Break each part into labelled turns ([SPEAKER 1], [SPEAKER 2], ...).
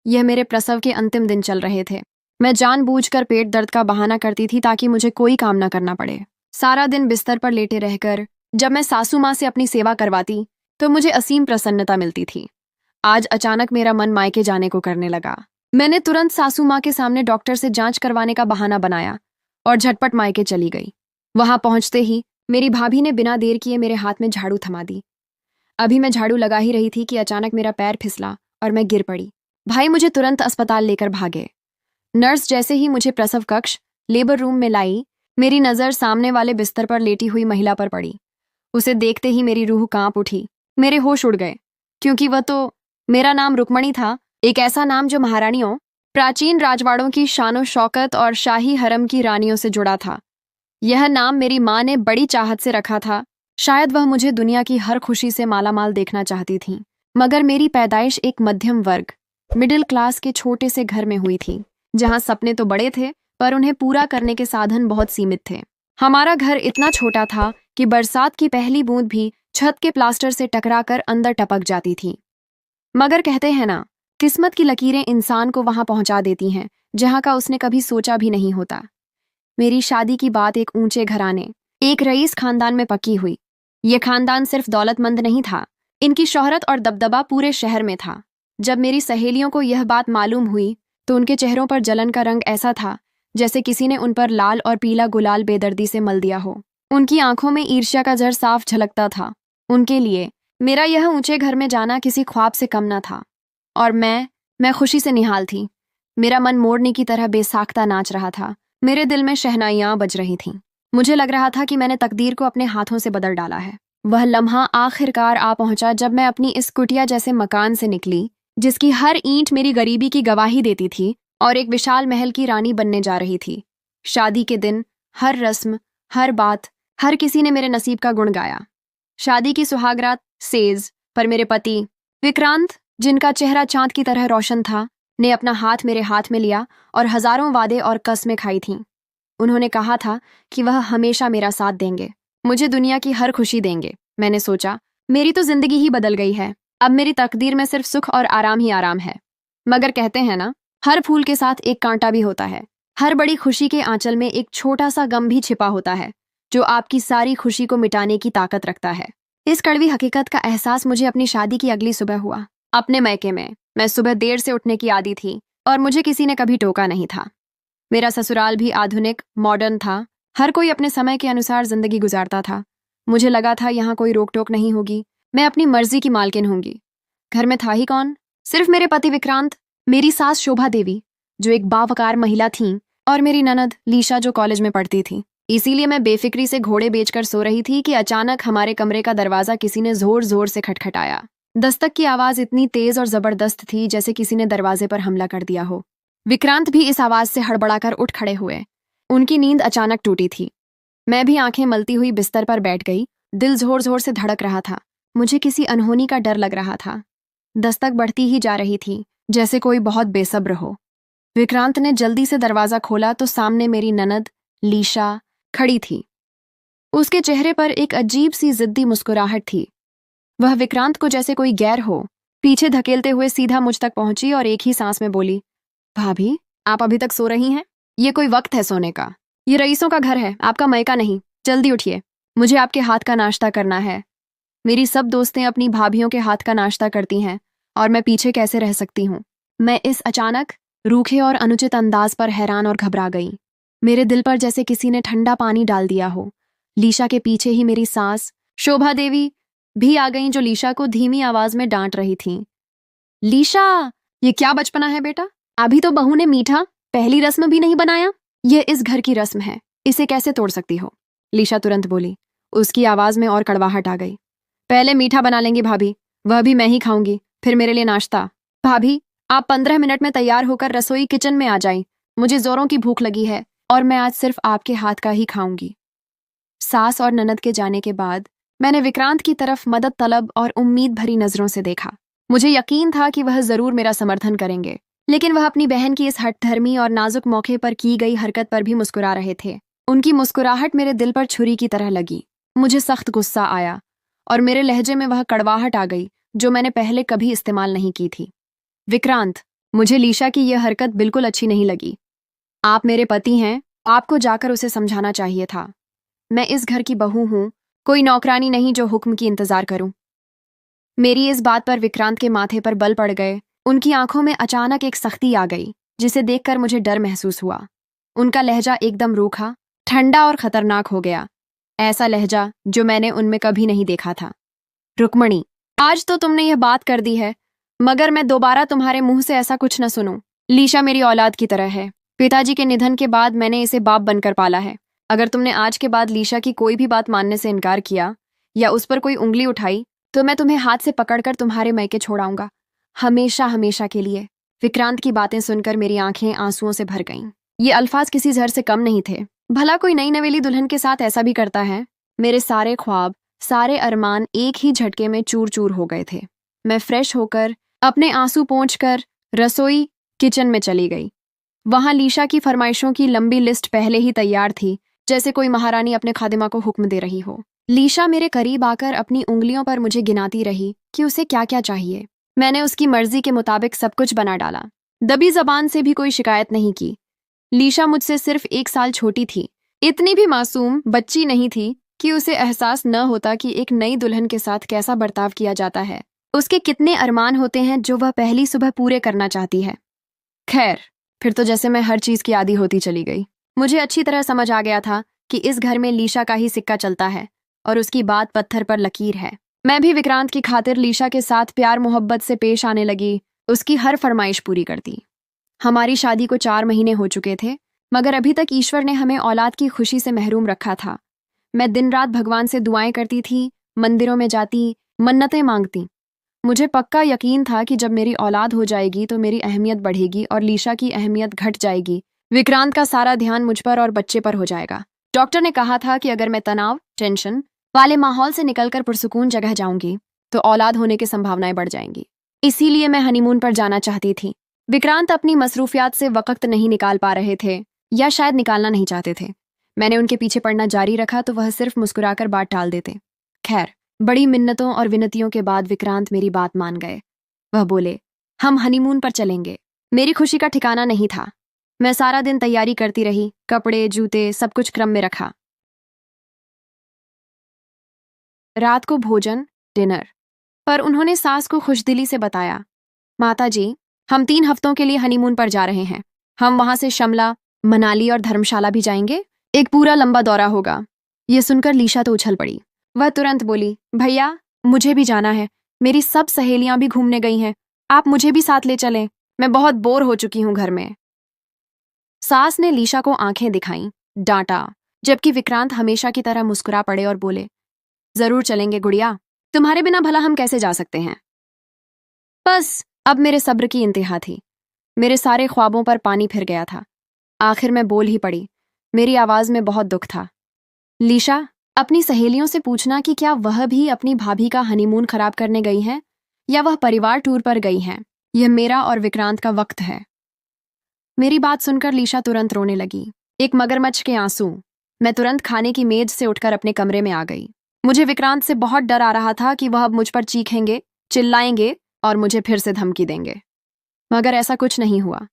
[SPEAKER 1] यह मेरे प्रसव के अंतिम दिन चल रहे थे। मैं जानबूझकर पेट दर्द का बहाना करती थी ताकि मुझे कोई काम न करना पड़े। सारा दिन बिस्तर पर लेटे रहकर जब मैं सासू माँ से अपनी सेवा करवाती तो मुझे असीम प्रसन्नता मिलती थी। आज अचानक मेरा मन मायके जाने को करने लगा। मैंने तुरंत सासू माँ के सामने डॉक्टर से जांच करवाने का बहाना बनाया और झटपट मायके चली गई। वहां पहुंचते ही मेरी भाभी ने बिना देर किए मेरे हाथ में झाड़ू थमा दी। अभी मैं झाड़ू लगा ही रही थी कि अचानक मेरा पैर फिसला और मैं गिर पड़ी। भाई मुझे तुरंत अस्पताल लेकर भागे। नर्स जैसे ही मुझे प्रसव कक्ष लेबर रूम में लाई, मेरी नज़र सामने वाले बिस्तर पर लेटी हुई महिला पर पड़ी। उसे देखते ही मेरी रूह कांप उठी, मेरे होश उड़ गए, क्योंकि वह तो मेरा नाम रुक्मणी था, एक ऐसा नाम जो महारानियों, प्राचीन राजवाड़ों की शानो शौकत और शाही हरम की रानियों से जुड़ा था। यह नाम मेरी माँ ने बड़ी चाहत से रखा था। शायद वह मुझे दुनिया की हर खुशी से मालामाल देखना चाहती थी। मगर मेरी पैदाइश एक मध्यम वर्ग, मिडिल क्लास के छोटे से घर में हुई थी, जहाँ सपने तो बड़े थे पर उन्हें पूरा करने के साधन बहुत सीमित थे। हमारा घर इतना छोटा था कि बरसात की पहली बूंद भी छत के प्लास्टर से टकराकर अंदर टपक जाती थी। मगर कहते हैं ना, किस्मत की लकीरें इंसान को वहां पहुंचा देती हैं जहां का उसने कभी सोचा भी नहीं होता। मेरी शादी की बात एक ऊंचे घराने, एक रईस खानदान में पकी हुई। ये खानदान सिर्फ दौलतमंद नहीं था, इनकी शोहरत और दबदबा पूरे शहर में था। जब मेरी सहेलियों को यह बात मालूम हुई तो उनके चेहरों पर जलन का रंग ऐसा था जैसे किसी ने उन पर लाल और पीला गुलाल बेदर्दी से मल दिया हो। उनकी आंखों में ईर्ष्या का जर साफ झलकता था। उनके लिए मेरा यह ऊंचे घर में जाना किसी ख्वाब से कम न था। और मैं खुशी से निहाल थी। मेरा मन मोरनी की तरह बेसाख्ता नाच रहा था। मेरे दिल में शहनाइयां बज रही थीं। मुझे लग रहा था कि मैंने तकदीर को अपने हाथों से बदल डाला है। वह लम्हा आखिरकार आ पहुंचा जब मैं अपनी इस कुटिया जैसे मकान से निकली, जिसकी हर ईंट मेरी गरीबी की गवाही देती थी और एक विशाल महल की रानी बनने जा रही थी। शादी के दिन हर रस्म, हर बात, हर किसी ने मेरे नसीब का गुण गाया। शादी की सुहागरात सेज पर मेरे पति विक्रांत, जिनका चेहरा चांद की तरह रोशन था, ने अपना हाथ मेरे हाथ में लिया और हजारों वादे और कस्में खाई थीं। उन्होंने कहा था कि वह हमेशा मेरा साथ देंगे, मुझे दुनिया की हर खुशी देंगे। मैंने सोचा, मेरी तो जिंदगी ही बदल गई है। अब मेरी तकदीर में सिर्फ सुख और आराम ही आराम है। मगर कहते हैं ना, हर फूल के साथ एक कांटा भी होता है। हर बड़ी खुशी के आंचल में एक छोटा सा गम भी छिपा होता है, जो आपकी सारी खुशी को मिटाने की ताकत रखता है। इस कड़वी हकीकत का एहसास मुझे अपनी शादी की अगली सुबह हुआ। अपने मैके में मैं सुबह देर से उठने की आदी थी और मुझे किसी ने कभी टोका नहीं था। मेरा ससुराल भी आधुनिक, मॉडर्न था। हर कोई अपने समय के अनुसार जिंदगी गुजारता था। मुझे लगा था यहाँ कोई रोक टोक नहीं होगी, मैं अपनी मर्जी की मालकिन होंगी। घर में था ही कौन? सिर्फ मेरे पति विक्रांत, मेरी सास शोभा देवी जो एक बावकार महिला थीं, और मेरी ननद लीशा जो कॉलेज में पढ़ती थी। इसीलिए मैं बेफिक्री से घोड़े बेचकर सो रही थी कि अचानक हमारे कमरे का दरवाजा किसी ने जोर जोर से खटखटाया। दस्तक की आवाज इतनी तेज और जबरदस्त थी जैसे किसी ने दरवाजे पर हमला कर दिया हो। विक्रांत भी इस आवाज से हड़बड़ाकर उठ खड़े हुए। उनकी नींद अचानक टूटी थी। मैं भी आंखें मलती हुई बिस्तर पर बैठ गई। दिल जोर जोर से धड़क रहा था। मुझे किसी अनहोनी का डर लग रहा था। दस्तक बढ़ती ही जा रही थी, जैसे कोई बहुत बेसब्र हो। विक्रांत ने जल्दी से दरवाजा खोला तो सामने मेरी ननद लीशा खड़ी थी। उसके चेहरे पर एक अजीब सी जिद्दी मुस्कुराहट थी। वह विक्रांत को जैसे कोई गैर हो पीछे धकेलते हुए सीधा मुझ तक पहुंची और एक ही सांस में बोली, भाभी, आप अभी तक सो रही हैं? ये कोई वक्त है सोने का? ये रईसों का घर है, आपका मायका नहीं। जल्दी उठिए, मुझे आपके हाथ का नाश्ता करना है। मेरी सब दोस्तें अपनी भाभियों के हाथ का नाश्ता करती हैं और मैं पीछे कैसे रह सकती हूँ? मैं इस अचानक, रूखे और अनुचित अंदाज पर हैरान और घबरा गई। मेरे दिल पर जैसे किसी ने ठंडा पानी डाल दिया हो। लीशा के पीछे ही मेरी सास शोभा देवी भी आ गईं, जो लीशा को धीमी आवाज में डांट रही थीं। लीशा, ये क्या बचपना है बेटा? अभी तो बहू ने मीठा पहली रस्म भी नहीं बनाया। ये इस घर की रस्म है, इसे कैसे तोड़ सकती हो? लीशा तुरंत बोली। उसकी आवाज में और कड़वाहट आ गई। पहले मीठा बना लेंगी भाभी, वह भी मैं ही खाऊंगी, फिर मेरे लिए नाश्ता। भाभी, आप 15 मिनट में तैयार होकर रसोई किचन में आ जाएं। मुझे जोरों की भूख लगी है और मैं आज सिर्फ आपके हाथ का ही खाऊंगी। सास और ननद के जाने के बाद मैंने विक्रांत की तरफ मदद तलब और उम्मीद भरी नजरों से देखा। मुझे यकीन था कि वह जरूर मेरा समर्थन करेंगे, लेकिन वह अपनी बहन की इस हठधर्मी और नाजुक मौके पर की गई हरकत पर भी मुस्कुरा रहे थे। उनकी मुस्कुराहट मेरे दिल पर छुरी की तरह लगी। मुझे सख्त गुस्सा आया और मेरे लहजे में वह कड़वाहट आ गई जो मैंने पहले कभी इस्तेमाल नहीं की थी। विक्रांत, मुझे लीशा की यह हरकत बिल्कुल अच्छी नहीं लगी। आप मेरे पति हैं, आपको जाकर उसे समझाना चाहिए था। मैं इस घर की बहू हूं, कोई नौकरानी नहीं जो हुक्म की इंतजार करूं। मेरी इस बात पर विक्रांत के माथे पर बल पड़ गए। उनकी आंखों में अचानक एक सख्ती आ गई, जिसे देखकर मुझे डर महसूस हुआ। उनका लहजा एकदम रूखा, ठंडा और खतरनाक हो गया। ऐसा लहजा जो मैंने उनमें कभी नहीं देखा था। रुक्मणी, आज तो तुमने यह बात कर दी है, मगर मैं दोबारा तुम्हारे मुंह से ऐसा कुछ न सुनूं। लीशा मेरी औलाद की तरह है। पिताजी के निधन के बाद मैंने इसे बाप बनकर पाला है। अगर तुमने आज के बाद लीशा की कोई भी बात मानने से इनकार किया या उस पर कोई उंगली उठाई तो मैं तुम्हें हाथ से पकड़कर तुम्हारे मैके छोड़ाऊंगा, हमेशा हमेशा के लिए। विक्रांत की बातें सुनकर मेरी आंखें आंसुओं से भर गईं। ये अल्फाज किसी जहर से कम नहीं थे। भला कोई नई नवेली दुल्हन के साथ ऐसा भी करता है? मेरे सारे ख्वाब, सारे अरमान एक ही झटके में चूर चूर हो गए थे। मैं फ्रेश होकर अपने आंसू पोंछकर रसोई किचन में चली गई। वहां लीशा की फरमाइशों की लंबी लिस्ट पहले ही तैयार थी, जैसे कोई महारानी अपने खादिमा को हुक्म दे रही हो। लीशा मेरे करीब आकर अपनी उंगलियों पर मुझे गिनाती रही कि उसे क्या क्या चाहिए। मैंने उसकी मर्जी के मुताबिक सब कुछ बना डाला। दबी जबान से भी कोई शिकायत नहीं की। लीशा मुझसे सिर्फ 1 साल छोटी थी। इतनी भी मासूम बच्ची नहीं थी कि उसे एहसास न होता कि एक नई दुल्हन के साथ कैसा बर्ताव किया जाता है। उसके कितने अरमान होते हैं जो वह पहली सुबह पूरे करना चाहती है। खैर, फिर तो जैसे मैं हर चीज की आदी होती चली गई। मुझे अच्छी तरह समझ आ गया था कि इस घर में लीशा का ही सिक्का चलता है और उसकी बात पत्थर पर लकीर है। मैं भी विक्रांत की खातिर लीशा के साथ प्यार मोहब्बत से पेश आने लगी, उसकी हर फरमाइश पूरी करती। हमारी शादी को 4 महीने हो चुके थे, मगर अभी तक ईश्वर ने हमें औलाद की खुशी से महरूम रखा था। मैं दिन रात भगवान से दुआएं करती थी, मंदिरों में जाती, मन्नतें मांगती। मुझे पक्का यकीन था कि जब मेरी औलाद हो जाएगी तो मेरी अहमियत बढ़ेगी और लीशा की अहमियत घट जाएगी। विक्रांत का सारा ध्यान मुझ पर और बच्चे पर हो जाएगा। डॉक्टर ने कहा था कि अगर मैं तनाव, टेंशन वाले माहौल से निकलकर पुरसुकून जगह जाऊंगी तो औलाद होने की संभावनाएं बढ़ जाएंगी। इसीलिए मैं हनीमून पर जाना चाहती थी। विक्रांत अपनी मसरूफियात से वक्त नहीं निकाल पा रहे थे, या शायद निकालना नहीं चाहते थे। मैंने उनके पीछे पड़ना जारी रखा तो वह सिर्फ मुस्कुराकर बात टाल देते। खैर, बड़ी मिन्नतों और विनतियों के बाद विक्रांत मेरी बात मान गए। वह बोले, हम हनीमून पर चलेंगे। मेरी खुशी का ठिकाना नहीं था। मैं सारा दिन तैयारी करती रही, कपड़े, जूते, सब कुछ क्रम में रखा। रात को भोजन, डिनर पर उन्होंने सास को खुशदिली से बताया, माताजी, हम 3 हफ्तों के लिए हनीमून पर जा रहे हैं। हम वहां से शिमला, मनाली और धर्मशाला भी जाएंगे। एक पूरा लंबा दौरा होगा। ये सुनकर लीशा तो उछल पड़ी। वह तुरंत बोली, भैया, मुझे भी जाना है। मेरी सब सहेलियां भी घूमने गई हैं। आप मुझे भी साथ ले चलें। मैं बहुत बोर हो चुकी हूं घर में। सास ने लीशा को आंखें दिखाईं, डांटा, जबकि विक्रांत हमेशा की तरह मुस्कुरा पड़े और बोले, जरूर चलेंगे गुड़िया, तुम्हारे बिना भला हम कैसे जा सकते हैं। बस अब मेरे सब्र की इंतहा थी। मेरे सारे ख्वाबों पर पानी फिर गया था। आखिर मैं बोल ही पड़ी। मेरी आवाज में बहुत दुख था, लीशा, अपनी सहेलियों से पूछना कि क्या वह भी अपनी भाभी का हनीमून खराब करने गई हैं या वह परिवार टूर पर गई हैं। यह मेरा और विक्रांत का वक्त है। मेरी बात सुनकर लीशा तुरंत रोने लगी, एक मगरमच्छ के आंसू। मैं तुरंत खाने की मेज से उठकर अपने कमरे में आ गई। मुझे विक्रांत से बहुत डर आ रहा था कि वह अब मुझ पर चीखेंगे, चिल्लाएंगे और मुझे फिर से धमकी देंगे, मगर ऐसा कुछ नहीं हुआ।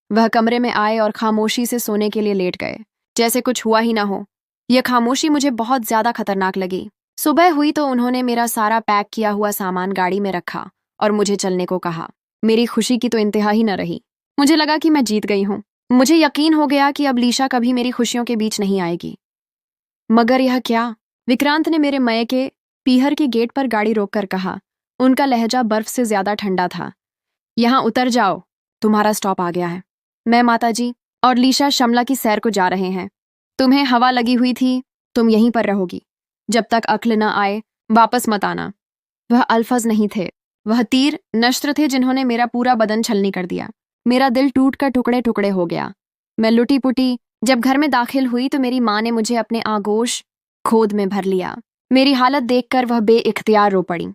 [SPEAKER 1] वह कमरे में आए और खामोशी से सोने के लिए लेट गए, जैसे कुछ हुआ ही ना हो। यह खामोशी मुझे बहुत ज्यादा खतरनाक लगी। सुबह हुई तो उन्होंने मेरा सारा पैक किया हुआ सामान गाड़ी में रखा और मुझे चलने को कहा। मेरी खुशी की तो इंतहा ही न रही। मुझे लगा कि मैं जीत गई हूं। मुझे यकीन हो गया कि अब लीशा कभी मेरी खुशियों के बीच नहीं आएगी। मगर यह क्या? विक्रांत ने मेरे मयके पीहर के गेट पर गाड़ी रोककर कहा। उनका लहजा बर्फ से ज्यादा ठंडा था। यहां उतर जाओ, तुम्हारा स्टॉप आ गया है। मैं, माताजी और लीशा शिमला की सैर को जा रहे हैं। तुम्हें हवा लगी हुई थी, तुम यहीं पर रहोगी। जब तक अक्ल न आए वापस मत आना। वह अल्फज नहीं थे, वह तीर नश्र थे जिन्होंने मेरा पूरा बदन छलनी कर दिया। मेरा दिल टूट कर टुकड़े टुकड़े हो गया। मैं लुटी पुटी जब घर में दाखिल हुई तो मेरी माँ ने मुझे अपने आगोश खोद में भर लिया। मेरी हालत देखकर वह बेइख्तियार रो पड़ी।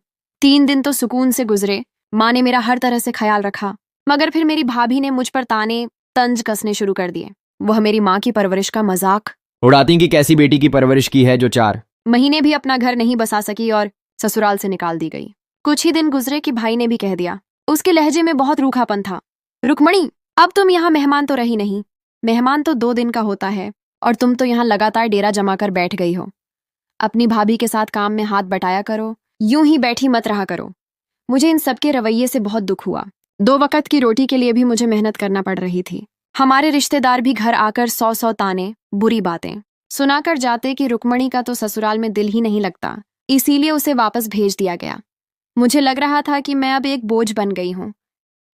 [SPEAKER 1] 3 दिन तो सुकून से गुजरे। माँ ने मेरा हर तरह से ख्याल रखा, मगर फिर मेरी भाभी ने मुझ पर ताने तंज कसने शुरू कर दिए। वह मेरी माँ की परवरिश का मजाक
[SPEAKER 2] उड़ाती कि कैसी बेटी की परवरिश की है जो 4
[SPEAKER 1] महीने भी अपना घर नहीं बसा सकी और ससुराल से निकाल दी गई। कुछ ही दिन गुजरे कि भाई ने भी कह दिया। उसके लहजे में बहुत रूखापन था। रुक्मणी, अब तुम यहाँ मेहमान तो रही नहीं। मेहमान तो 2 दिन का होता है और तुम तो यहाँ लगातार डेरा जमा कर बैठ गई हो। अपनी भाभी के साथ काम में हाथ बटाया करो, यूं ही बैठी मत रहा करो। मुझे इन सबके रवैये से बहुत दुख हुआ। 2 वक्त की रोटी के लिए भी मुझे मेहनत करना पड़ रही थी। हमारे रिश्तेदार भी घर आकर 100 ताने, बुरी बातें सुनाकर जाते कि रुक्मणी का तो ससुराल में दिल ही नहीं लगता, इसीलिए उसे वापस भेज दिया गया। मुझे लग रहा था कि मैं अब एक बोझ बन गई हूँ।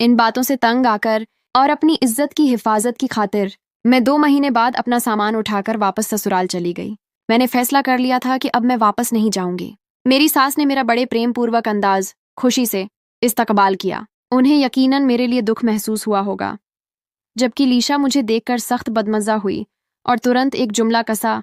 [SPEAKER 1] इन बातों से तंग आकर और अपनी इज्जत की हिफाजत की खातिर मैं 2 महीने बाद अपना सामान उठाकर वापस ससुराल चली गई। मैंने फैसला कर लिया था कि अब मैं वापस नहीं जाऊंगी। मेरी सास ने मेरा बड़े प्रेम पूर्वक अंदाज खुशी से इस्तकबाल किया। उन्हें यकीनन मेरे लिए दुख महसूस हुआ होगा, जबकि लीशा मुझे देखकर सख्त बदमजा हुई और तुरंत एक जुमला कसा,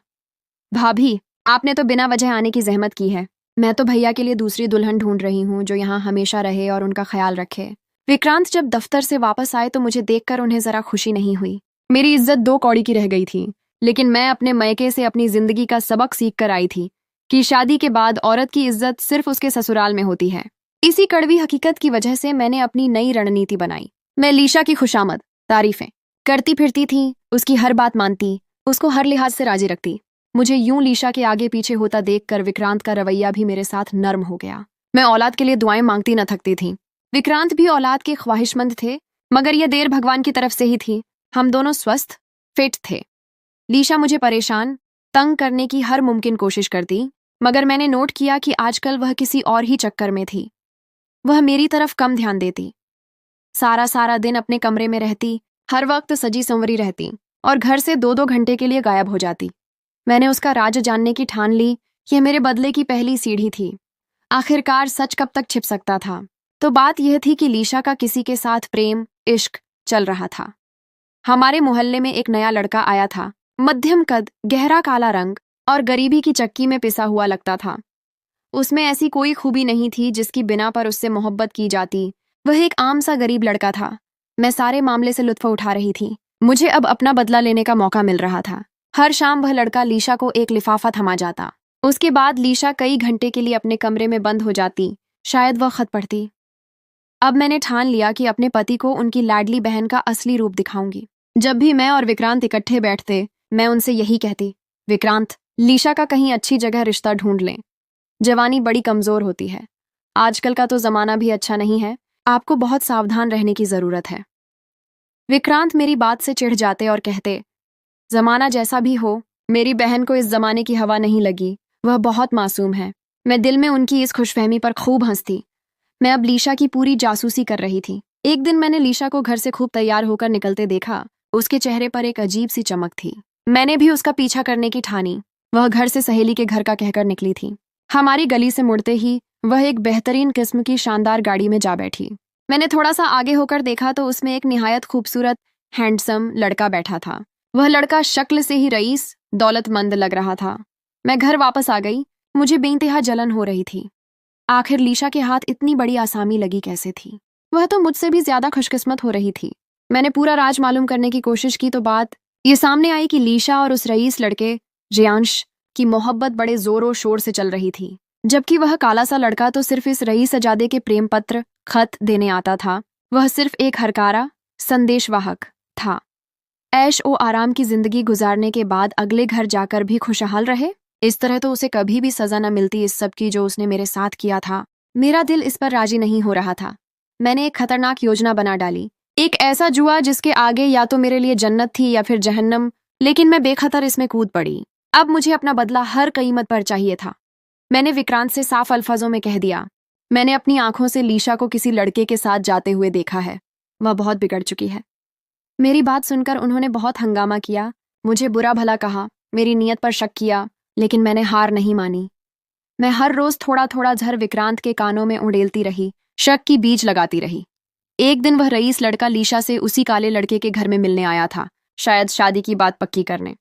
[SPEAKER 1] भाभी, आपने तो बिना वजह आने की जहमत की है। मैं तो भैया के लिए दूसरी दुल्हन ढूंढ रही हूँ जो यहाँ हमेशा रहे और उनका ख्याल रखे। विक्रांत जब दफ्तर से वापस आए तो मुझे देखकर उन्हें जरा खुशी नहीं हुई। मेरी इज्जत 2 कौड़ी की रह गई थी, लेकिन मैं अपने मैके से अपनी जिंदगी का सबक सीख कर आई थी कि शादी के बाद औरत की इज्जत सिर्फ उसके ससुराल में होती है। इसी कड़वी हकीकत की वजह से मैंने अपनी नई रणनीति बनाई। मैं लीशा की खुशामद तारीफें करती फिरती थी, उसकी हर बात मानती, उसको हर लिहाज से राजी रखती। मुझे यूं लीशा के आगे पीछे होता देखकर विक्रांत का रवैया भी मेरे साथ नर्म हो गया। मैं औलाद के लिए दुआएं मांगती न थकती थी। विक्रांत भी औलाद के ख्वाहिशमंद थे, मगर यह देर भगवान की तरफ से ही थी। हम दोनों स्वस्थ फिट थे। लीशा मुझे परेशान तंग करने की हर मुमकिन कोशिश करती, मगर मैंने नोट किया कि आजकल वह किसी और ही चक्कर में थी। वह मेरी तरफ कम ध्यान देती, सारा सारा दिन अपने कमरे में रहती, हर वक्त सजी संवरी रहती और घर से 2-2 घंटे के लिए गायब हो जाती। मैंने उसका राज जानने की ठान ली। यह मेरे बदले की पहली सीढ़ी थी। आखिरकार सच कब तक छिप सकता था? तो बात यह थी कि लीशा का किसी के साथ प्रेम इश्क चल रहा था। हमारे मोहल्ले में एक नया लड़का आया था, मध्यम कद, गहरा काला रंग और गरीबी की चक्की में पिसा हुआ लगता था। उसमें ऐसी कोई खूबी नहीं थी जिसकी बिना पर उससे मोहब्बत की जाती। वह एक आम सा गरीब लड़का था। मैं सारे मामले से लुत्फ उठा रही थी। मुझे अब अपना बदला लेने का मौका मिल रहा था। हर शाम वह लड़का लीशा को एक लिफाफा थमा जाता। उसके बाद लीशा कई घंटे के लिए अपने कमरे में बंद हो जाती, शायद वह खत पढ़ती। अब मैंने ठान लिया कि अपने पति को उनकी लाडली बहन का असली रूप दिखाऊंगी। जब भी मैं और विक्रांत इकट्ठे बैठते, मैं उनसे यही कहती, विक्रांत, लीशा का कहीं अच्छी जगह रिश्ता ढूंढ लें। जवानी बड़ी कमजोर होती है। आजकल का तो जमाना भी अच्छा नहीं है। आपको बहुत सावधान रहने की जरूरत है। विक्रांत मेरी बात से चिढ़ जाते और कहते, जमाना जैसा भी हो, मेरी बहन को इस जमाने की हवा नहीं लगी। वह बहुत मासूम है। मैं दिल में उनकी इस खुशफहमी पर खूब हंसती। मैं अब लीशा की पूरी जासूसी कर रही थी। एक दिन मैंने लीशा को घर से खूब तैयार होकर निकलते देखा। उसके चेहरे पर एक अजीब सी चमक थी। मैंने भी उसका पीछा करने की ठानी। वह घर से सहेली के घर का कहकर निकली थी। हमारी गली से मुड़ते ही वह एक बेहतरीन किस्म की शानदार गाड़ी में जा बैठी। मैंने थोड़ा सा आगे होकर देखा तो उसमें एक निहायत खूबसूरत हैंडसम लड़का बैठा था। वह लड़का शक्ल से ही रईस दौलतमंद लग रहा था। मैं घर वापस आ गई। मुझे बेइंतहा जलन हो रही थी। आखिर लीशा के हाथ इतनी बड़ी आसामी लगी कैसे थी? वह तो मुझसे भी ज्यादा खुशकिस्मत हो रही थी। मैंने पूरा राज मालूम करने की कोशिश की तो बात ये सामने आई कि लीशा और उस रईस लड़के रियांश की मोहब्बत बड़े जोरों शोर से चल रही थी, जबकि वह काला सा लड़का तो सिर्फ इस रईसजादे के प्रेम पत्र खत देने आता था। वह सिर्फ एक हरकारा संदेशवाहक था। ऐश ओ आराम की जिंदगी गुजारने के बाद अगले घर जाकर भी खुशहाल रहे। इस तरह तो उसे कभी भी सजा न मिलती इस सब की जो उसने मेरे साथ किया था। मेरा दिल इस पर राजी नहीं हो रहा था। मैंने एक खतरनाक योजना बना डाली, एक ऐसा जुआ जिसके आगे या तो मेरे लिए जन्नत थी या फिर जहन्नम, लेकिन मैं बेखतर इसमें कूद पड़ी। अब मुझे अपना बदला हर कीमत पर चाहिए था। मैंने विक्रांत से साफ अल्फाजों में कह दिया, मैंने अपनी आंखों से लीशा को किसी लड़के के साथ जाते हुए देखा है। वह बहुत बिगड़ चुकी है। मेरी बात सुनकर उन्होंने बहुत हंगामा किया, मुझे बुरा भला कहा, मेरी नीयत पर शक किया, लेकिन मैंने हार नहीं मानी। मैं हर रोज थोड़ा थोड़ा झर विक्रांत के कानों में उड़ेलती रही, शक की बीज लगाती रही। एक दिन वह रईस लड़का लीशा से उसी काले लड़के के घर में मिलने आया था, शायद शादी की बात पक्की करने।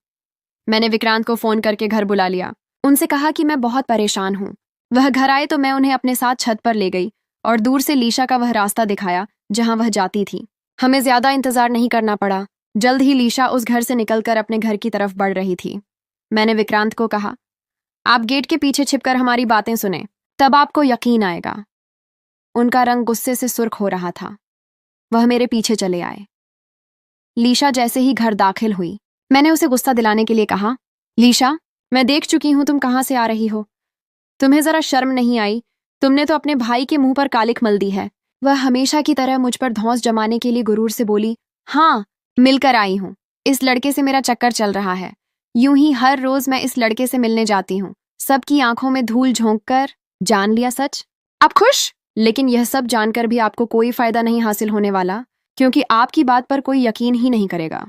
[SPEAKER 1] मैंने विक्रांत को फोन करके घर बुला लिया। उनसे कहा कि मैं बहुत परेशान हूँ। वह घर आए तो मैं उन्हें अपने साथ छत पर ले गई और दूर से लीशा का वह रास्ता दिखाया जहां वह जाती थी। हमें ज्यादा इंतजार नहीं करना पड़ा। जल्द ही लीशा उस घर से निकलकर अपने घर की तरफ बढ़ रही थी। मैंने विक्रांत को कहा, आप गेट के पीछे छिपकर हमारी बातें सुने, तब आपको यकीन आएगा। उनका रंग गुस्से से सुर्ख हो रहा था। वह मेरे पीछे चले आए। लीशा जैसे ही घर दाखिल हुई, मैंने उसे गुस्सा दिलाने के लिए कहा, लीशा, मैं देख चुकी हूं तुम कहाँ से आ रही हो। तुम्हें जरा शर्म नहीं आई? तुमने तो अपने भाई के मुंह पर कालिख मल दी है। वह हमेशा की तरह मुझ पर धौंस जमाने के लिए गुरूर से बोली, हाँ, मिलकर आई हूं। इस लड़के से मेरा चक्कर चल रहा है। यूं ही हर रोज मैं इस लड़के से मिलने जाती हूँ। सबकी आंखों में धूल झोंक कर जान लिया सच। आप खुश? लेकिन यह सब जानकर भी आपको कोई फायदा नहीं हासिल होने वाला, क्योंकि आपकी बात पर कोई यकीन ही नहीं करेगा।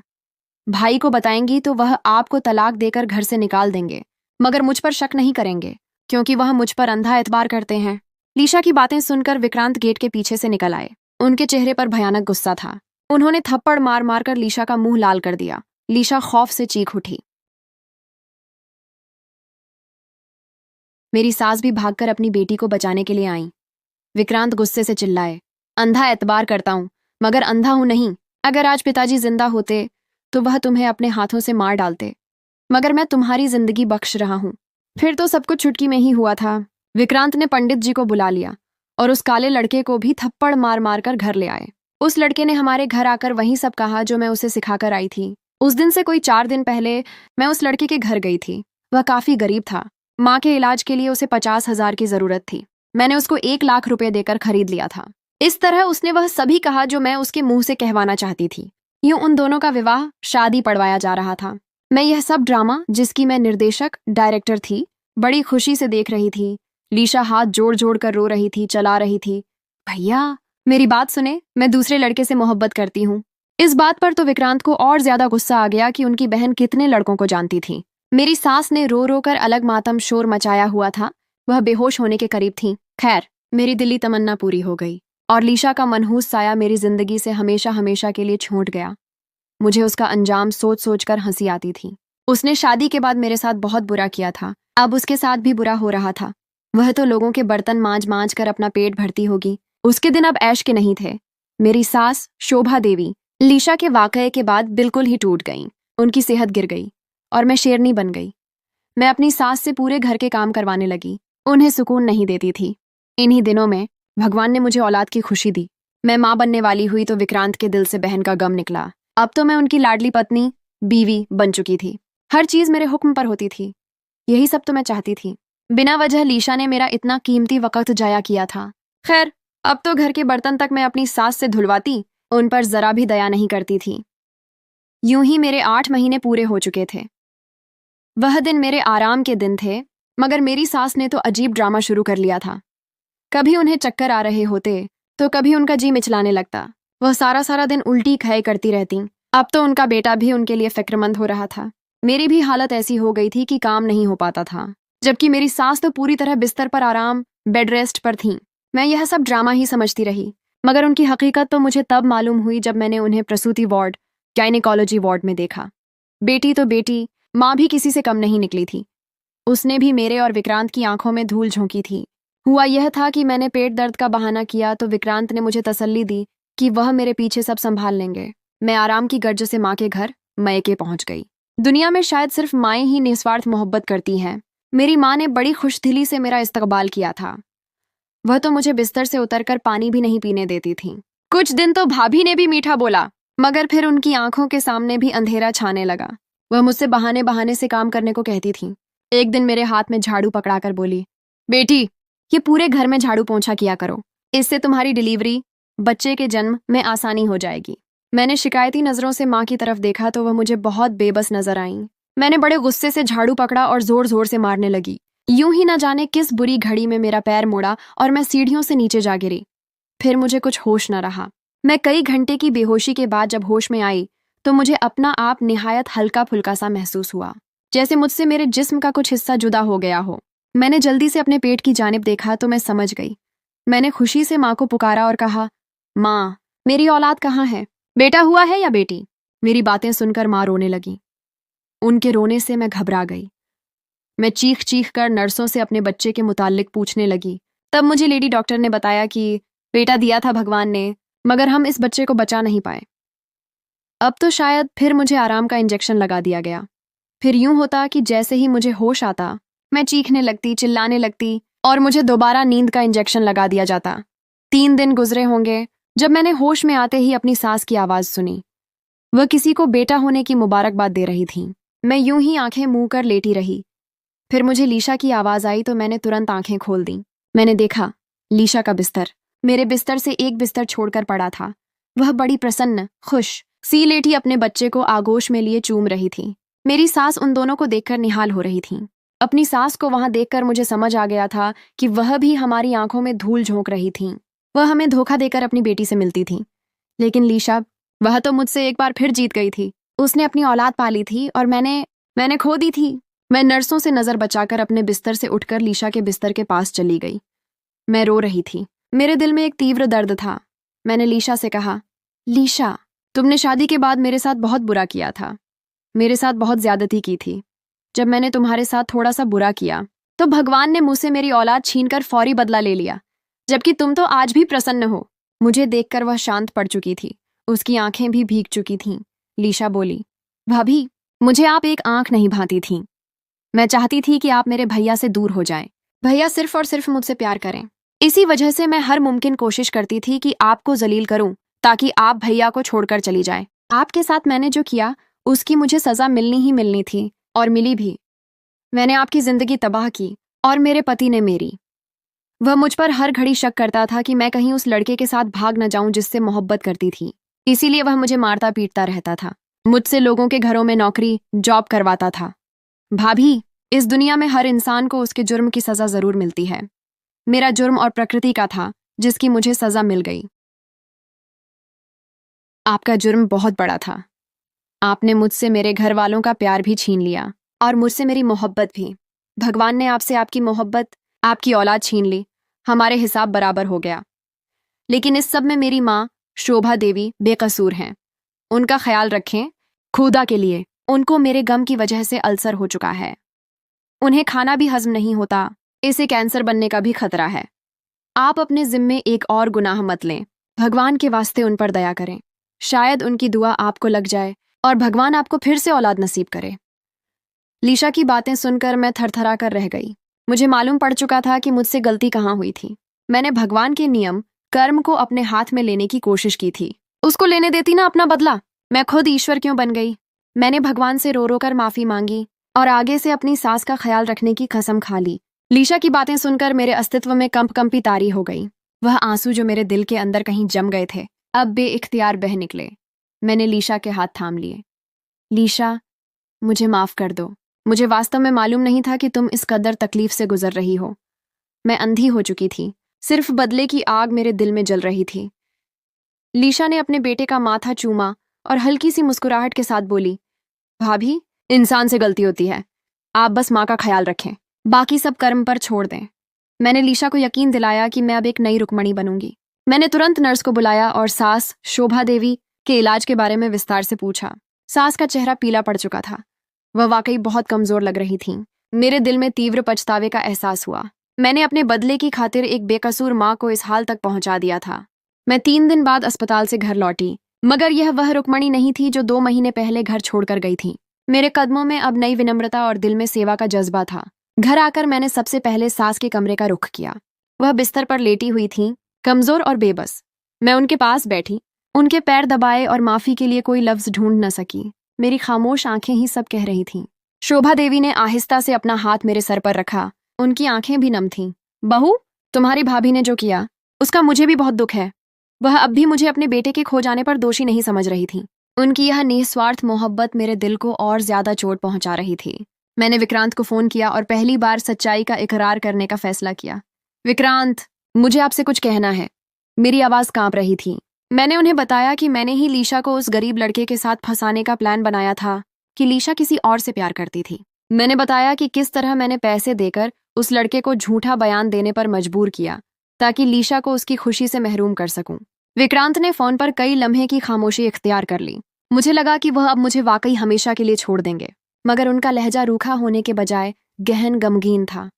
[SPEAKER 1] भाई को बताएंगी तो वह आपको तलाक देकर घर से निकाल देंगे, मगर मुझ पर शक नहीं करेंगे, क्योंकि वह मुझ पर अंधा एतबार करते हैं। लीशा की बातें सुनकर विक्रांत गेट के पीछे से निकल आए। उनके चेहरे पर भयानक गुस्सा था। उन्होंने थप्पड़ मार मार कर लीशा का मुंह लाल कर दिया। लीशा खौफ से चीख उठी। मेरी सास भी भागकर अपनी बेटी को बचाने के लिए आई। विक्रांत गुस्से से चिल्लाए, अंधा एतबार करता हूं, मगर अंधा हूं नहीं। अगर आज पिताजी जिंदा होते तो वह तुम्हें अपने हाथों से मार डालते, मगर मैं तुम्हारी जिंदगी बख्श रहा हूं। फिर तो सब कुछ चुटकी में ही हुआ था। विक्रांत ने पंडित जी को बुला लिया और उस काले लड़के को भी थप्पड़ मार मार कर घर ले आए। उस लड़के ने हमारे घर आकर वही सब कहा जो मैं उसे सिखाकर आई थी। उस दिन से कोई 4 दिन पहले मैं उस लड़के के घर गई थी। वह काफी गरीब था। माँ के इलाज के लिए उसे 50,000 की जरूरत थी। मैंने उसको 1 लाख रुपए देकर खरीद लिया था। इस तरह उसने वह सभी कहा जो मैं उसके मुंह से कहवाना चाहती थी। यूं उन दोनों का विवाह शादी पड़वाया जा रहा था। मैं यह सब ड्रामा, जिसकी मैं निर्देशक डायरेक्टर थी, बड़ी खुशी से देख रही थी। लीशा हाथ जोड़ जोड़ कर रो रही थी, चला रही थी, भैया मेरी बात सुने, मैं दूसरे लड़के से मोहब्बत करती हूँ। इस बात पर तो विक्रांत को और ज्यादा गुस्सा आ गया कि उनकी बहन कितने लड़कों को जानती थी। मेरी सास ने रो रो कर अलग मातम शोर मचाया हुआ था। वह बेहोश होने के करीब थी। खैर, मेरी दिली तमन्ना पूरी हो गई और लीशा का मनहूस साया मेरी जिंदगी से हमेशा हमेशा के लिए छूट गया। मुझे उसका अंजाम सोच सोच कर हंसी आती थी। उसने शादी के बाद मेरे साथ बहुत बुरा किया था। अब उसके साथ भी बुरा हो रहा था। वह तो लोगों के बर्तन मांज मांज कर अपना पेट भरती होगी। उसके दिन अब ऐश के नहीं थे। मेरी सास शोभा देवी लीशा के वाकये के बाद बिल्कुल ही टूट गईं। उनकी सेहत गिर गई और मैं शेरनी बन गई। मैं अपनी सास से पूरे घर के काम करवाने लगी। उन्हें सुकून नहीं देती थी। इन्हीं दिनों में भगवान ने मुझे औलाद की खुशी दी। मैं माँ बनने वाली हुई तो विक्रांत के दिल से बहन का गम निकला। अब तो मैं उनकी लाडली पत्नी, बीवी बन चुकी थी। हर चीज मेरे हुक्म पर होती थी। यही सब तो मैं चाहती थी। बिना वजह लीशा ने मेरा इतना कीमती वक्त जाया किया था। खैर, अब तो घर के बर्तन तक मैं अपनी सास से धुलवाती, उन पर जरा भी दया नहीं करती थी। यूं ही मेरे 8 महीने पूरे हो चुके थे। वह दिन मेरे आराम के दिन थे, मगर मेरी सास ने तो अजीब ड्रामा शुरू कर लिया था। कभी उन्हें चक्कर आ रहे होते तो कभी उनका जी मिचलाने लगता। वह सारा सारा दिन उल्टी खाए करती रहती। अब तो उनका बेटा भी उनके लिए फिक्रमंद हो रहा था। मेरी भी हालत ऐसी हो गई थी कि काम नहीं हो पाता था, जबकि मेरी सास तो पूरी तरह बिस्तर पर आराम, बेड रेस्ट पर थीं। मैं यह सब ड्रामा ही समझती रही, मगर उनकी हकीकत तो मुझे तब मालूम हुई जब मैंने उन्हें प्रसूति वार्ड, गायनेकोलॉजी वार्ड में देखा। बेटी तो बेटी, माँ भी किसी से कम नहीं निकली थी। उसने भी मेरे और विक्रांत की आंखों में धूल झोंकी थी। हुआ यह था कि मैंने पेट दर्द का बहाना किया तो विक्रांत ने मुझे तसल्ली दी कि वह मेरे पीछे सब संभाल लेंगे। मैं आराम की गर्ज से माँ के घर मैके पहुंच गई। दुनिया में शायद सिर्फ माएँ ही निस्वार्थ मोहब्बत करती हैं। मेरी माँ ने बड़ी खुशदिली से मेरा इस्तकबाल किया था। वह तो मुझे बिस्तर से उतरकर पानी भी नहीं पीने देती थी। कुछ दिन तो भाभी ने भी मीठा बोला, मगर फिर उनकी आंखों के सामने भी अंधेरा छाने लगा। वह मुझसे बहाने बहाने से काम करने को कहती थी। एक दिन मेरे हाथ में झाड़ू पकड़ाकर बोली, बेटी, ये पूरे घर में झाड़ू पोंछा किया करो। इससे तुम्हारी डिलीवरी, बच्चे के जन्म में आसानी हो जाएगी। मैंने शिकायती नजरों से माँ की तरफ देखा तो वह मुझे बहुत बेबस नजर आईं। मैंने बड़े गुस्से से झाड़ू पकड़ा और जोर जोर से मारने लगी। यूं ही न जाने किस बुरी घड़ी में मेरा पैर मुड़ा और मैं सीढ़ियों से नीचे जा गिरी। फिर मुझे कुछ होश न रहा। मैं कई घंटे की बेहोशी के बाद जब होश में आई तो मुझे अपना आप निहायत हल्का फुल्का सा महसूस हुआ, जैसे मुझसे मेरे जिस्म का कुछ हिस्सा जुदा हो गया हो। मैंने जल्दी से अपने पेट की जानिब देखा तो मैं समझ गई। मैंने खुशी से माँ को पुकारा और कहा, माँ, मेरी औलाद कहाँ है? बेटा हुआ है या बेटी? मेरी बातें सुनकर माँ रोने लगी। उनके रोने से मैं घबरा गई। मैं चीख चीख कर नर्सों से अपने बच्चे के मुताल्लिक पूछने लगी। तब मुझे लेडी डॉक्टर ने बताया कि बेटा दिया था भगवान ने, मगर हम इस बच्चे को बचा नहीं पाए। अब तो शायद फिर मुझे आराम का इंजेक्शन लगा दिया गया। फिर यूं होता कि जैसे ही मुझे होश आता मैं चीखने लगती, चिल्लाने लगती और मुझे दोबारा नींद का इंजेक्शन लगा दिया जाता। 3 दिन गुजरे होंगे, जब मैंने होश में आते ही अपनी सास की आवाज सुनी। वह किसी को बेटा होने की मुबारकबाद दे रही थी। मैं यूं ही आंखें मूंद कर लेटी रही। फिर मुझे लीशा की आवाज आई तो मैंने तुरंत आंखें खोल दी। मैंने देखा लीशा का बिस्तर मेरे बिस्तर से एक बिस्तर छोड़कर पड़ा था। वह बड़ी प्रसन्न, खुश सी लेटी अपने बच्चे को आगोश में लिए चूम रही थी। मेरी सास उन दोनों को देखकर निहाल हो रही थी। अपनी सास को वहां देखकर मुझे समझ आ गया था कि वह भी हमारी आंखों में धूल झोंक रही थी। वह हमें धोखा देकर अपनी बेटी से मिलती थी। लेकिन लीशा, वह तो मुझसे एक बार फिर जीत गई थी। उसने अपनी औलाद पाली थी और मैंने खो दी थी। मैं नर्सों से नजर बचाकर अपने बिस्तर से उठकर लीशा के बिस्तर के पास चली गई। मैं रो रही थी। मेरे दिल में एक तीव्र दर्द था। मैंने लीशा से कहा, लीशा, तुमने शादी के बाद मेरे साथ बहुत बुरा किया था। मेरे साथ बहुत ज्यादती की थी। जब मैंने तुम्हारे साथ थोड़ा सा बुरा किया तो भगवान ने मुझसे मेरी औलाद छीनकर फौरी बदला ले लिया, जबकि तुम तो आज भी प्रसन्न हो। मुझे देखकर वह शांत पड़ चुकी थी। उसकी आंखें भी भीग चुकी थीं। लीशा बोली, भाभी, मुझे आप एक आंख नहीं भाती थी। मैं चाहती थी कि आप मेरे भैया से दूर हो जाएं। भैया सिर्फ और सिर्फ मुझसे प्यार करें। इसी वजह से मैं हर मुमकिन कोशिश करती थी कि आपको जलील करूं ताकि आप भैया को छोड़कर चली जाएं। आपके साथ मैंने जो किया उसकी मुझे सजा मिलनी ही मिलनी थी, और मिली भी। मैंने आपकी जिंदगी तबाह की और मेरे पति ने मेरी। वह मुझ पर हर घड़ी शक करता था कि मैं कहीं उस लड़के के साथ भाग न जाऊं जिससे मोहब्बत करती थी। इसीलिए वह मुझे मारता पीटता रहता था। मुझसे लोगों के घरों में नौकरी जॉब करवाता था। भाभी, इस दुनिया में हर इंसान को उसके जुर्म की सजा जरूर मिलती है। मेरा जुर्म और प्रकृति का था जिसकी मुझे सजा मिल गई। आपका जुर्म बहुत बड़ा था। आपने मुझसे मेरे घर वालों का प्यार भी छीन लिया और मुझसे मेरी मोहब्बत भी। भगवान ने आपसे आपकी मोहब्बत, आपकी औलाद छीन ली। हमारे हिसाब बराबर हो गया। लेकिन इस सब में मेरी माँ शोभा देवी बेकसूर हैं। उनका ख्याल रखें। खुदा के लिए उनको मेरे गम की वजह से अल्सर हो चुका है। उन्हें खाना भी हजम नहीं होता। इसे कैंसर बनने का भी खतरा है। आप अपने जिम्मे एक और गुनाह मत लें। भगवान के वास्ते उन पर दया करें। शायद उनकी दुआ आपको लग जाए और भगवान आपको फिर से औलाद नसीब करे। लीशा की बातें सुनकर मैं थरथरा कर रह गई। मुझे मालूम पड़ चुका था कि मुझसे गलती कहाँ हुई थी। मैंने भगवान के नियम कर्म को अपने हाथ में लेने की कोशिश की थी। उसको लेने देती ना अपना बदला। मैं खुद ईश्वर क्यों बन गई। मैंने भगवान से रो रो कर माफी मांगी और आगे से अपनी सास का ख्याल रखने की कसम खा ली। लीशा की बातें सुनकर मेरे अस्तित्व में कंपी तारी हो गई। वह आंसू जो मेरे दिल के अंदर कहीं जम गए थे अब बेइख्तियार बह निकले। मैंने लीशा के हाथ थाम लिए। लीशा, मुझे माफ कर दो। मुझे वास्तव में मालूम नहीं था कि तुम इस कदर तकलीफ से गुजर रही हो। मैं अंधी हो चुकी थी। सिर्फ बदले की आग मेरे दिल में जल रही थी। लीशा ने अपने बेटे का माथा चूमा और हल्की सी मुस्कुराहट के साथ बोली, भाभी, इंसान से गलती होती है। आप बस माँ का ख्याल रखें। बाकी सब कर्म पर छोड़ दें। मैंने लीशा को यकीन दिलाया कि मैं अब एक नई रुक्मणी बनूंगी। मैंने तुरंत नर्स को बुलाया और सास शोभा देवी के इलाज के बारे में विस्तार से पूछा। सास का चेहरा पीला पड़ चुका था। वह वाकई बहुत कमजोर लग रही थी। मेरे दिल में तीव्र पछतावे का एहसास हुआ। मैंने अपने बदले की खातिर एक बेकसूर माँ को इस हाल तक पहुंचा दिया था। मैं 3 दिन बाद अस्पताल से घर लौटी, मगर यह वह रुक्मणी नहीं थी जो 2 महीने पहले घर छोड़कर गई थी। मेरे कदमों में अब नई विनम्रता और दिल में सेवा का जज्बा था। घर आकर मैंने सबसे पहले सास के कमरे का रुख किया। वह बिस्तर पर लेटी हुई थी, कमजोर और बेबस। मैं उनके पास बैठी, उनके पैर दबाए और माफी के लिए कोई लफ्ज ढूंढ न सकी। मेरी खामोश आंखें ही सब कह रही थीं। शोभा देवी ने आहिस्ता से अपना हाथ मेरे सर पर रखा। उनकी आंखें भी नम थीं। बहू, तुम्हारी भाभी ने जो किया उसका मुझे भी बहुत दुख है। वह अब भी मुझे अपने बेटे के खो जाने पर दोषी नहीं समझ रही थी। उनकी यह निस्वार्थ मोहब्बत मेरे दिल को और ज्यादा चोट पहुंचा रही थी। मैंने विक्रांत को फोन किया और पहली बार सच्चाई का इकरार करने का फैसला किया। विक्रांत, मुझे आपसे कुछ कहना है। मेरी आवाज कांप रही थी। मैंने उन्हें बताया कि मैंने ही लीशा को उस गरीब लड़के के साथ फंसाने का प्लान बनाया था, कि लीशा किसी और से प्यार करती थी। मैंने बताया कि किस तरह मैंने पैसे देकर उस लड़के को झूठा बयान देने पर मजबूर किया ताकि लीशा को उसकी खुशी से महरूम कर सकूं। विक्रांत ने फोन पर कई लम्हे की खामोशी इख्तियार कर ली। मुझे लगा कि वह अब मुझे वाकई हमेशा के लिए छोड़ देंगे, मगर उनका लहजा रूखा होने के बजाय गहन गमगीन था।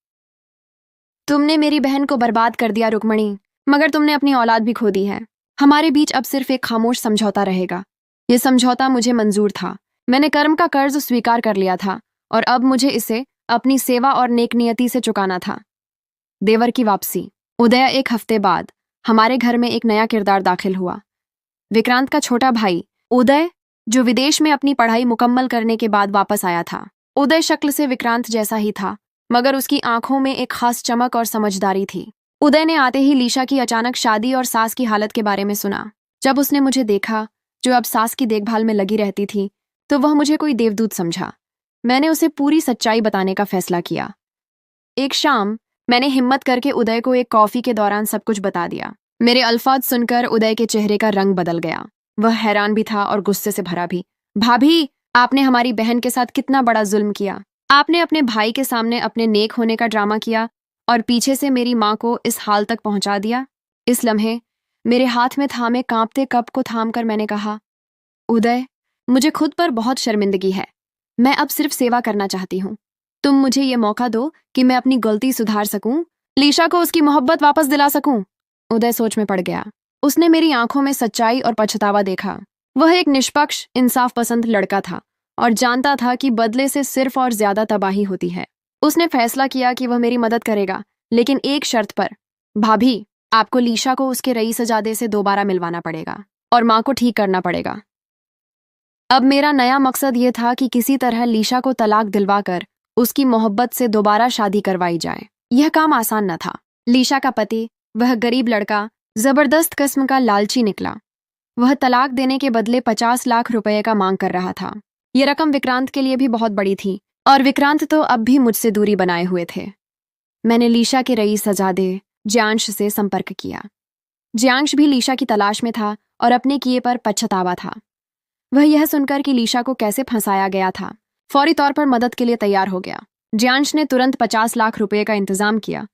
[SPEAKER 1] तुमने मेरी बहन को बर्बाद कर दिया रुक्मणी, मगर तुमने अपनी औलाद भी खो दी है। हमारे बीच अब सिर्फ एक खामोश समझौता रहेगा। यह समझौता मुझे मंजूर था। मैंने कर्म का कर्ज स्वीकार कर लिया था और अब मुझे इसे अपनी सेवा और नेकनियति से चुकाना था। देवर की वापसी। उदया 1 हफ्ते बाद। हमारे घर में एक नया किरदार दाखिल हुआ। विक्रांत का छोटा भाई उदय, जो विदेश में अपनी पढ़ाई मुकम्मल करने के बाद वापस आया था। उदय शक्ल से विक्रांत जैसा ही था, मगर उसकी आंखों में एक खास चमक और समझदारी थी। उदय ने आते ही लीशा की अचानक शादी और सास की हालत के बारे में सुना। जब उसने मुझे देखा, जो अब सास की देखभाल में लगी रहती थी, तो वह मुझे कोई देवदूत समझा। मैंने उसे पूरी सच्चाई बताने का फैसला किया। एक शाम मैंने हिम्मत करके उदय को एक कॉफी के दौरान सब कुछ बता दिया। मेरे अल्फाज सुनकर उदय के चेहरे का रंग बदल गया। वह हैरान भी था और गुस्से से भरा भी। भाभी, आपने हमारी बहन के साथ कितना बड़ा जुल्म किया। आपने अपने भाई के सामने अपने नेक होने का ड्रामा किया और पीछे से मेरी माँ को इस हाल तक पहुंचा दिया। इस लम्हे मेरे हाथ में थामे कांपते कप को थामकर मैंने कहा, उदय, मुझे खुद पर बहुत शर्मिंदगी है। मैं अब सिर्फ सेवा करना चाहती हूँ। तुम मुझे ये मौका दो कि मैं अपनी गलती सुधार सकूं, लीशा को उसकी मोहब्बत वापस दिला सकूं। उदय सोच में पड़ गया। उसने मेरी आंखों में सच्चाई और पछतावा देखा। वह एक निष्पक्ष, इंसाफ पसंद लड़का था और जानता था कि बदले से सिर्फ और ज्यादा तबाही होती है। उसने फैसला किया कि वह मेरी मदद करेगा, लेकिन एक शर्त पर। भाभी, आपको लीशा को उसके रईसजादे से दोबारा मिलवाना पड़ेगा और माँ को ठीक करना पड़ेगा। अब मेरा नया मकसद ये था कि किसी तरह लीशा को तलाक दिलवाकर उसकी मोहब्बत से दोबारा शादी करवाई जाए। यह काम आसान न था। लीशा का पति, वह गरीब लड़का, जबरदस्त किस्म का लालची निकला। वह तलाक देने के बदले 50 लाख रुपए का मांग कर रहा था। यह रकम विक्रांत के लिए भी बहुत बड़ी थी और विक्रांत तो अब भी मुझसे दूरी बनाए हुए थे। मैंने लीशा के रईसजादे ज्यांश से संपर्क किया। ज्यांश भी लीशा की तलाश में था और अपने किए पर पछतावा था। वह यह सुनकर कि लीशा को कैसे फंसाया गया था, फौरी तौर पर मदद के लिए तैयार हो गया। ज्यांश ने तुरंत 50 लाख रुपए का इंतजाम किया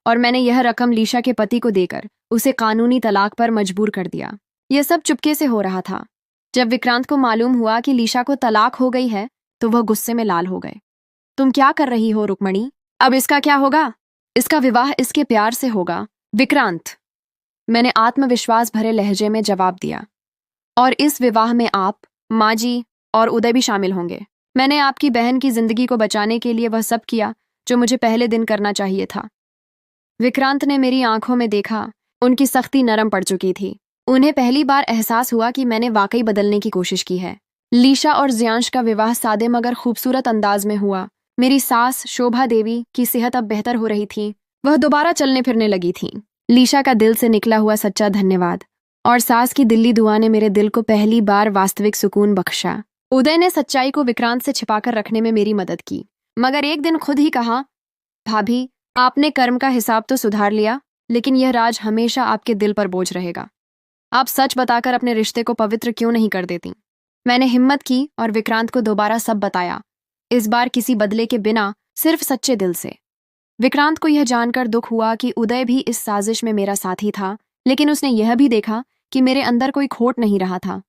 [SPEAKER 1] और मैंने यह रकम लीशा के पति को देकर उसे कानूनी तलाक पर मजबूर कर दिया। यह सब चुपके से हो रहा था। जब विक्रांत को मालूम हुआ कि लीशा को तलाक हो गई है, तो वह गुस्से में लाल हो गए। तुम क्या कर रही हो रुक्मणी? अब इसका क्या होगा? इसका विवाह इसके प्यार से होगा, विक्रांत, मैंने आत्मविश्वास भरे लहजे में जवाब दिया। और इस विवाह में आप, माँ जी और उदय भी शामिल होंगे। मैंने आपकी बहन की जिंदगी को बचाने के लिए वह सब किया जो मुझे पहले दिन करना चाहिए था। विक्रांत ने मेरी आंखों में देखा। उनकी सख्ती नरम पड़ चुकी थी। उन्हें पहली बार एहसास हुआ कि मैंने वाकई बदलने की कोशिश की है। लीशा और ज्यांश का विवाह सादे मगर खूबसूरत अंदाज में हुआ। मेरी सास शोभा देवी की सेहत अब बेहतर हो रही थी। वह दोबारा चलने फिरने लगी थी। लीशा का दिल से निकला हुआ सच्चा धन्यवाद और सास की दिल्ली दुआ ने मेरे दिल को पहली बार वास्तविक सुकून बख्शा। उदय ने सच्चाई को विक्रांत से छिपाकर रखने में मेरी मदद की, मगर एक दिन खुद ही कहा, भाभी, आपने कर्म का हिसाब तो सुधार लिया, लेकिन यह राज हमेशा आपके दिल पर बोझ रहेगा। आप सच बताकर अपने रिश्ते को पवित्र क्यों नहीं कर देती? मैंने हिम्मत की और विक्रांत को दोबारा सब बताया, इस बार किसी बदले के बिना, सिर्फ सच्चे दिल से। विक्रांत को यह जानकर दुख हुआ कि उदय भी इस साजिश में मेरा साथी था, लेकिन उसने यह भी देखा कि मेरे अंदर कोई खोट नहीं रहा था।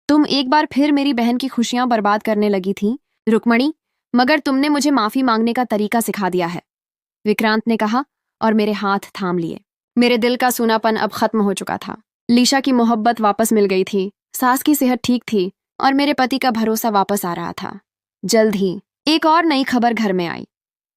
[SPEAKER 1] तुम एक बार फिर मेरी बहन की खुशियां बर्बाद करने लगी थी, रुक्मणी, मगर तुमने मुझे माफी मांगने का तरीका सिखा दिया है, विक्रांत ने कहा और मेरे हाथ थाम लिए। मेरे दिल का सूनापन अब खत्म हो चुका था। लीशा की मोहब्बत वापस मिल गई थी, सास की सेहत ठीक थी और मेरे पति का भरोसा वापस आ रहा था। जल्द ही एक और नई खबर घर में आई।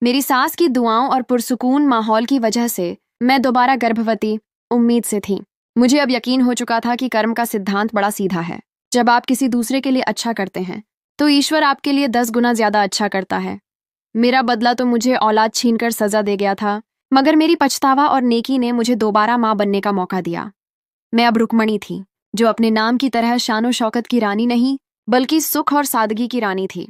[SPEAKER 1] मेरी सास की दुआओं और पुरसुकून माहौल की वजह से मैं दोबारा गर्भवती उम्मीद से थी। मुझे अब यकीन हो चुका था कि कर्म का सिद्धांत बड़ा सीधा है। जब आप किसी दूसरे के लिए अच्छा करते हैं, तो ईश्वर आपके लिए 10 गुना ज्यादा अच्छा करता है। मेरा बदला तो मुझे औलाद छीनकर सजा दे गया था, मगर मेरी पछतावा और नेकी ने मुझे दोबारा माँ बनने का मौका दिया। मैं अब रुक्मणी थी, जो अपने नाम की तरह शानो शौकत की रानी नहीं, बल्कि सुख और सादगी की रानी थी।